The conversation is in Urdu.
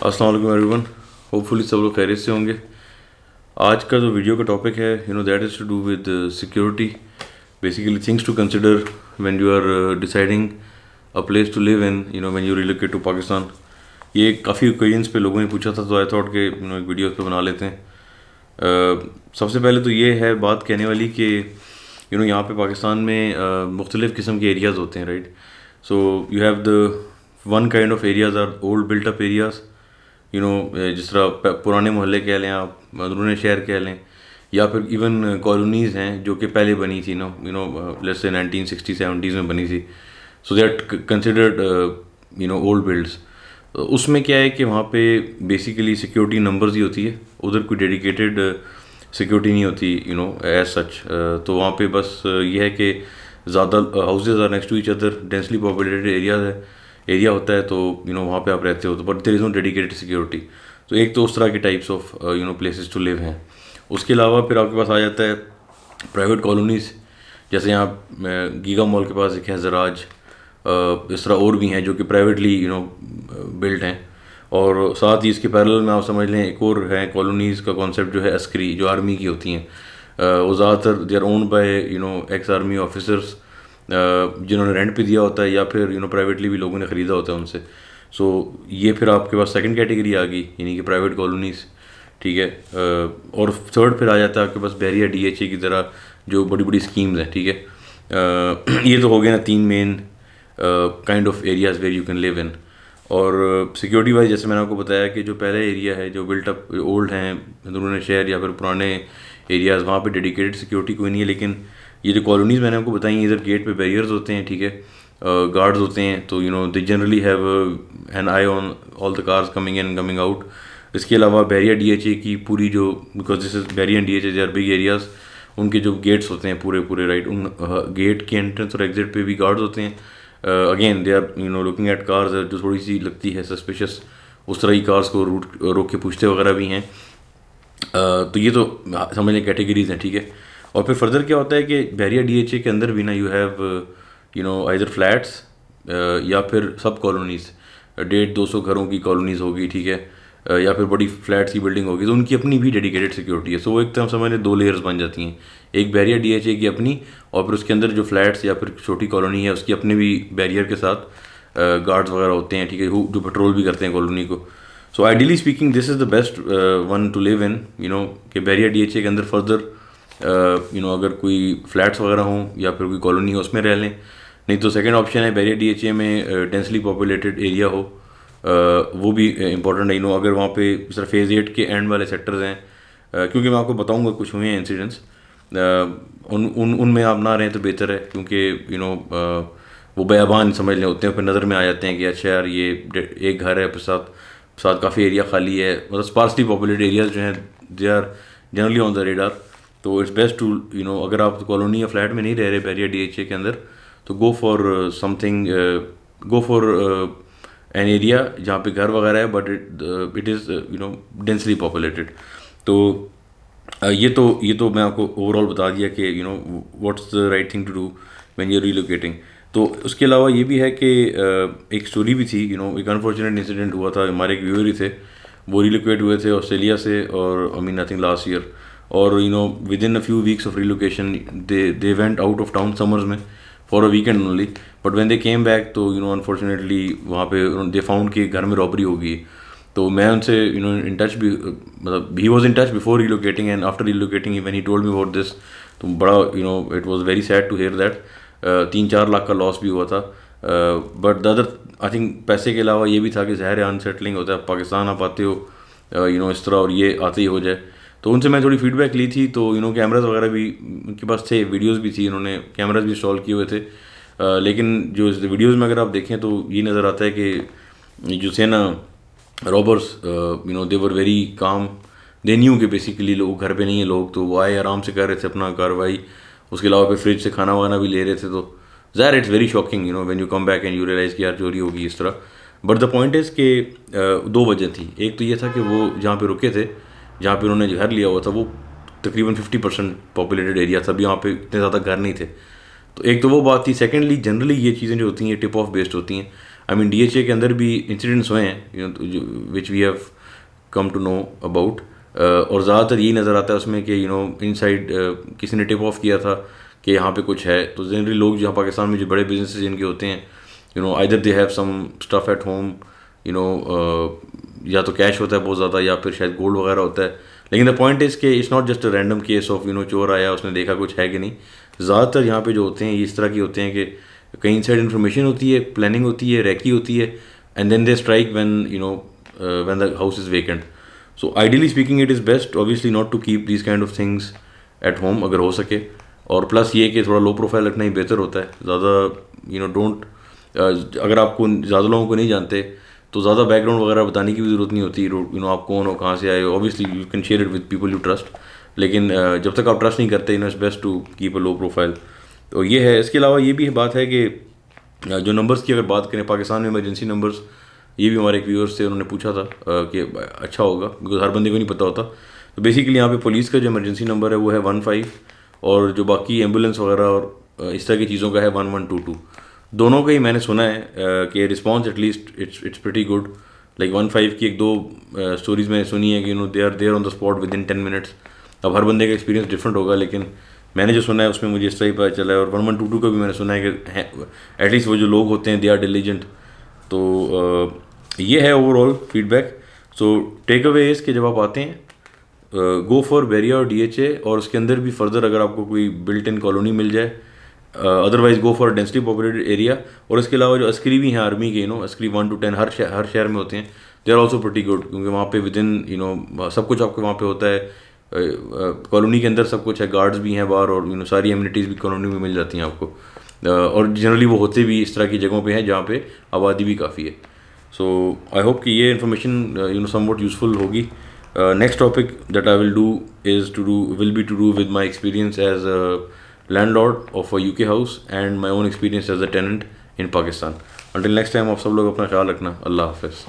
السلام علیکم ایوری ون. ہوپ فلی سب لوگ خیریت سے ہوں گے. آج کا جو ویڈیو کا ٹاپک ہے that is to do with security. Basically things to consider when you are deciding a place to live in when you relocate to Pakistan. یہ کافی اوکیزنس پہ لوگوں نے پوچھا تھا تو آئی تھاٹ کہ ایک ویڈیو پہ بنا لیتے ہیں. سب سے پہلے تو یہ ہے بات کہنے والی کہ یہاں پہ پاکستان میں مختلف قسم کے ایریاز ہوتے ہیں, right. So you have the one kind of areas are old built up areas, جس طرح پرانے محلے کہہ لیں, آپ اندرون شہر کہہ لیں, یا پھر ایون کالونیز ہیں جو کہ پہلے بنی تھی لیٹس سے 1960-70s میں بنی تھی. So they are considered old builds. اس میں کیا ہے کہ وہاں پہ بیسیکلی سیکورٹی نمبرز ہی ہوتی ہے, ادھر کوئی ڈیڈیکیٹڈ سیکورٹی نہیں ہوتی ایز سچ. تو وہاں پہ بس یہ ہے کہ زیادہ houses are next to each other, densely populated area ہوتا ہے, تو وہاں پہ آپ رہتے ہو تو but there is no dedicated security. تو ایک تو اس طرح کے types of places to live ہیں. اس کے علاوہ پھر آپ کے پاس آ جاتا ہے پرائیویٹ کالونیز, جیسے یہاں گیگا مال کے پاس ایک ہے زراج, اس طرح اور بھی ہیں جو کہ پرائیویٹلی بلڈ ہیں. اور ساتھ ہی اس کے پیرل میں آپ سمجھ لیں ایک اور ہے کالونیز کا کانسیپٹ جو ہے عسکری, جو آرمی کی ہوتی ہیں. وہ زیادہ تر they are owned by ex army officers جنہوں نے رینٹ پہ دیا ہوتا ہے, یا پھر پرائیویٹلی بھی لوگوں نے خریدا ہوتا ہے ان سے. سو یہ پھر آپ کے پاس سیکنڈ کیٹیگری آ گئی, یعنی کہ پرائیویٹ کالونیز, ٹھیک ہے. اور تھرڈ پھر آ جاتا ہے آپ کے پاس بیریا ڈی ایچ اے کی طرح جو بڑی بڑی اسکیمز ہیں, ٹھیک ہے. یہ تو ہو گیا نا 3 main kind of areas where you can live in. اور سیکورٹی وائز جیسے میں نے آپ کو بتایا کہ جو پہلا ایریا ہے جو بلٹ اپ اولڈ ہیں اندرون شہر یا پھر پرانے ایریاز, وہاں پہ ڈیڈیکیٹڈ سیکورٹی کوئی نہیں ہے. لیکن یہ جو کالونیز میں نے آپ کو بتائی ہیں, ادھر گیٹ پہ بیریئرز ہوتے ہیں, ٹھیک ہے, گارڈز ہوتے ہیں. تو they generally have an eye on all the cars coming in coming out. اس کے علاوہ بیریا ڈی ایچ اے کی پوری جو because this is Bahria D H A they are big areas, ان کے جو گیٹس ہوتے ہیں پورے رائٹ, ان گیٹ کے انٹرنس اور ایگزٹ پہ بھی گارڈز ہوتے ہیں. Again they are looking at cars جو تھوڑی سی لگتی ہے سسپیشس, اس طرح ہی کارز کو روک کے پوچھتے وغیرہ بھی ہیں. تو یہ تو سمجھ لیں کیٹیگریز ہیں, ٹھیک ہے. اور پھر فردر کیا ہوتا ہے کہ بیریا ڈی ایچ اے کے اندر بھی نا یو ہیو ایدر فلیٹس یا پھر سب کالونیز, 150-200 گھروں کی کالونیز ہوگی, ٹھیک ہے, یا پھر بڑی فلیٹس کی بلڈنگ ہوگی. تو ان کی اپنی بھی ڈیڈیکیٹڈ سیکورٹی ہے. سو وہ ایک طرح سمجھ لیں 2 لیئرز بن جاتی ہیں, ایک بیریا ڈی ایچ اے کی اپنی, اور پھر اس کے اندر جو فلیٹس یا پھر چھوٹی کالونی ہے اس کی اپنے بھی بیریئر کے ساتھ گارڈز وغیرہ ہوتے ہیں, ٹھیک ہے, جو پیٹرول بھی کرتے ہیں کالونی کو. So ideally speaking this is the best one to live in, کہ بیریا ڈی ایچ اے کے اندر فردر اگر کوئی فلیٹس وغیرہ ہوں یا پھر کوئی کالونی ہو اس میں رہ لیں. نہیں تو سیکنڈ آپشن ہے بیریا ڈی ایچ اے میں ڈینسلی پاپولیٹڈ ایریا ہو, وہ بھی امپورٹنٹ ہے. اگر وہاں پہ سر فیز 8 کے اینڈ والے سیکٹرز ہیں, کیونکہ میں آپ کو بتاؤں گا کچھ ہوئے ہیں انسیڈنٹس, ان میں آپ نہ رہیں تو بہتر ہے, کیونکہ وہ بیابان سمجھ لیں ہوتے ہیں, پھر نظر میں آ جاتے ہیں کہ اچھا یار یہ ایک گھر ہے, پھر ساتھ کافی ایریا خالی ہے, مطلب اسپارسلی پاپولیٹڈ ایریاز جو ہیں they are generally on the radar. تو اٹس بیسٹ ٹو اگر آپ کالونی یا فلیٹ میں نہیں رہ رہے بیریا ڈی ایچ اے کے اندر, تو go for some thing, go for an area جہاں پہ گھر وغیرہ ہے but it is densely populated. تو یہ تو میں آپ کو اوور آل بتا دیا کہ what's the right thing to do when you are relocating. تو اس کے علاوہ یہ بھی ہے کہ ایک اسٹوری بھی تھی, ایک انفارچونیٹ انسیڈنٹ ہوا تھا. ہمارے ایک ویور ہی تھے, وہ ریلوکیٹ ہوئے تھے آسٹریلیا سے, اور آئی تھنک لاسٹ ایئر, اور with in a few weeks of relocation they went out of town summers میں for a weekend only. But when they came back تو انفارچونیٹلی وہاں پہ دے فاؤنڈ کہ گھر میں رابری ہو گئی. تو میں ان سے ان ٹچ بھی, مطلب he was in touch before relocating and after relocating when he told me about this. تو بڑا it was very sad to hear that. 3-4 lakh کا لاس بھی ہوا تھا. But the other I think پیسے کے علاوہ یہ بھی تھا کہ ظاہر انسیٹلنگ ہوتا ہے, پاکستان آپ آتے ہو اس طرح, اور یہ آتے ہی ہو جائے. تو ان سے میں تھوڑی فیڈ بیک لی تھی. تو کیمراز وغیرہ بھی ان کے پاس تھے, ویڈیوز بھی تھی, انہوں نے کیمراز بھی انسٹال کیے ہوئے تھے. لیکن جو ویڈیوز میں اگر آپ دیکھیں تو یہ نظر آتا ہے کہ جو تھے نا robbers, they were very calm, they knew کہ بیسیکلی لوگ گھر پہ نہیں ہیں لوگ, تو وہ آئے آرام سے کر رہے تھے اپنا کاروائی. اس کے علاوہ پھر فریج سے کھانا وانا بھی لے رہے تھے. تو ظاہر it's very shocking when you come back and you realise کہ یار چوری ہوگی اس طرح. بٹ دا پوائنٹ از کہ 2 وجہ تھی. ایک تو یہ تھا کہ وہ جہاں پہ رکے تھے, جہاں پہ انہوں نے گھر لیا ہوا تھا, وہ تقریباً 50% پاپولیٹڈ ایریا تھا, اب یہاں پہ اتنے زیادہ گھر نہیں تھے. تو ایک تو وہ بات تھی. سیکنڈلی جنرلی یہ چیزیں جو ہوتی ہیں ٹپ آف بیسڈ ہوتی ہیں. آئی مین DHA کے اندر بھی انسیڈنٹس ہوئے ہیں which we have come to know about, اور زیادہ تر یہی نظر آتا ہے اس میں کہ ان سائڈ کسی نے ٹپ آف کیا تھا کہ یہاں پہ کچھ ہے. تو جنرلی لوگ جہاں پاکستان میں جو بڑے بزنسز جن کے ہوتے ہیں either they have some stuff at home, یا تو کیش ہوتا ہے بہت زیادہ یا پھر شاید گولڈ وغیرہ ہوتا ہے. لیکن دا پوائنٹ از کہ it's not just a random case of چور آیا اس نے دیکھا کچھ ہے کہ نہیں. زیادہ تر یہاں پہ جو ہوتے ہیں یہ اس طرح کی ہوتے ہیں کہ کہیں انسائڈ انفارمیشن ہوتی ہے, پلاننگ ہوتی ہے, ریکی ہوتی ہے, and then they strike when the house is vacant. So ideally speaking it is best obviously not to keep these kind of things at home اگر ہو سکے, اور پلس یہ کہ تھوڑا لو پروفائل رکھنا ہی بہتر ہوتا ہے. زیادہ ڈونٹ, اگر آپ کو زیادہ لوگوں کو نہیں جانتے تو زیادہ بیک گراؤنڈ وغیرہ بتانے کی بھی ضرورت نہیں ہوتی. آپ کون ہو, کہاں سے آئے ہو, obviously you can share it with people you trust, لیکن جب تک آپ ٹرسٹ نہیں کرتے it's best to keep a low profile. تو یہ ہے. اس کے علاوہ یہ بھی بات ہے کہ جو نمبرس کی اگر بات کریں پاکستان میں ایمرجنسی نمبرس, یہ بھی ہمارے ایک ویورس تھے, انہوں نے پوچھا تھا کہ اچھا ہوگا بیکاز ہر بندے کو نہیں پتہ ہوتا. تو بیسیکلی یہاں پہ پولیس کا جو ایمرجنسی نمبر ہے وہ ہے 15, اور جو باقی ایمبولینس وغیرہ اور اس طرح کی چیزوں کا ہے 1122. دونوں کا ہی میں نے سنا ہے کہ response at least it's pretty good. Like 15 کی 2 اسٹوریز میں نے سنی ہے کہ they are there on the spot within 10 minutes. اب ہر بندے کا ایکسپیرینس ڈفرینٹ ہوگا, لیکن میں نے جو سنا ہے اس میں مجھے اس طرح ہی پتہ چلا ہے. اور 1122 کا بھی میں نے سنا ہے کہ ایٹ لیسٹ وہ جو لوگ ہوتے ہیں دے آر ڈیلیجنٹ. تو یہ ہے اوور آل فیڈ بیک. سو ٹیک اوے از کہ جب آپ آتے ہیں گو فار بیریا اور DHA, اور اس کے اندر بھی فردر اگر آپ کو کوئی بلٹ ان کالونی مل جائے, otherwise go for densely populated area. اور اس کے علاوہ جو عسکری بھی ہیں آرمی کے عسکری 1 to 10 ہر شہر میں ہوتے ہیں, they are also pretty good, کیونکہ وہاں پہ ود ان سب کچھ آپ کے وہاں پہ ہوتا ہے. کالونی کے اندر سب کچھ ہے, گارڈز بھی ہیں باہر, اور ساری امینٹیز بھی کالونی میں مل جاتی ہیں آپ کو. اور جنرلی وہ ہوتے بھی اس طرح کی جگہوں پہ ہیں جہاں پہ آبادی بھی کافی ہے. سو آئی ہوپ کہ یہ انفارمیشن سم واٹ یوزفل ہوگی. Next topic that I will be to do with my experience as a landlord of a UK house and my own experience as a tenant in Pakistan. Until next time آپ سب لوگ اپنا خیال رکھنا. اللہ حافظ.